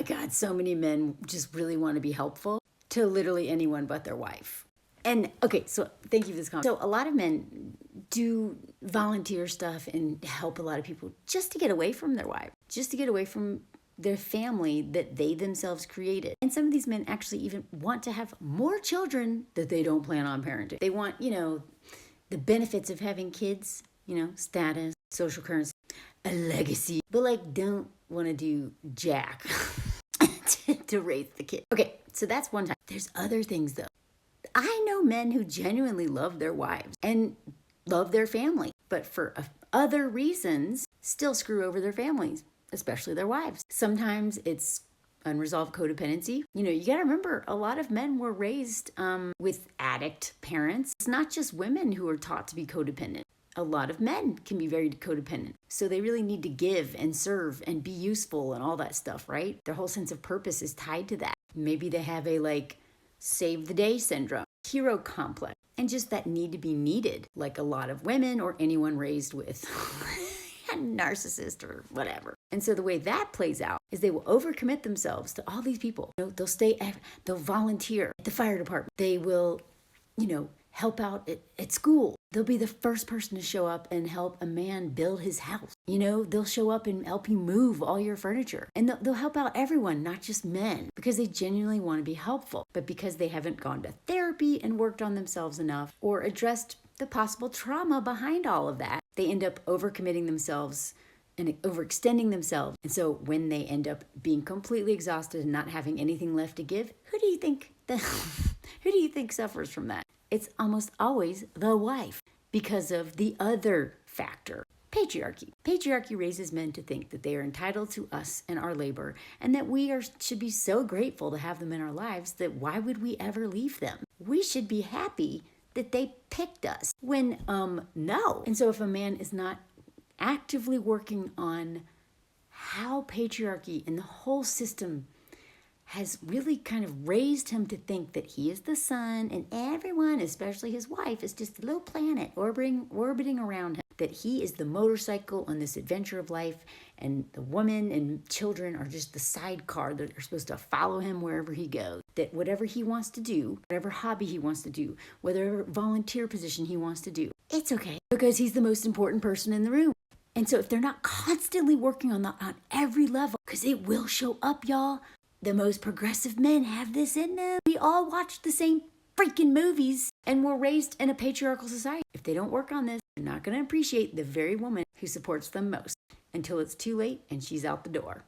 my God, so many men just really want to be helpful to literally anyone but their wife. And okay, so thank you for this comment. So a lot of men do volunteer stuff and help a lot of people just to get away from their wife, just to get away from their family that they themselves created. And some of these men actually even want to have more children that they don't plan on parenting. They want, the benefits of having kids, status, social currency, a legacy, but like don't want to do jack to raise the kid. Okay, so that's one time. There's other things though. I know men who genuinely love their wives and love their family, but for other reasons still screw over their families, especially their wives. Sometimes it's unresolved codependency. You got to remember, a lot of men were raised with addict parents. It's not just women who are taught to be codependent. A lot of men can be very codependent. So they really need to give and serve and be useful and all that stuff, right? Their whole sense of purpose is tied to that. Maybe they have a save the day syndrome, hero complex, and just that need to be needed, like a lot of women or anyone raised with a narcissist or whatever. And so the way that plays out is they will overcommit themselves to all these people. They'll volunteer at the fire department. They will, help out at school. They'll be the first person to show up and help a man build his house. They'll show up and help you move all your furniture. And they'll help out everyone, not just men, because they genuinely want to be helpful. But because they haven't gone to therapy and worked on themselves enough or addressed the possible trauma behind all of that, they end up overcommitting themselves and overextending themselves. And so when they end up being completely exhausted and not having anything left to give, who do you think suffers from that? It's almost always the wife because of the other factor, patriarchy. Patriarchy raises men to think that they are entitled to us and our labor and that should be so grateful to have them in our lives that why would we ever leave them? We should be happy that they picked us when, no. And so if a man is not actively working on how patriarchy and the whole system has really kind of raised him to think that he is the sun and everyone, especially his wife, is just a little planet orbiting around him, that he is the motorcycle on this adventure of life and the woman and children are just the sidecar that are supposed to follow him wherever he goes, that whatever he wants to do, whatever hobby he wants to do, whatever volunteer position he wants to do, it's okay because he's the most important person in the room. And so if they're not constantly working on every level, because it will show up, y'all. The most progressive men have this in them. We all watch the same freaking movies and we're raised in a patriarchal society. If they don't work on this, they're not going to appreciate the very woman who supports them most until it's too late and she's out the door.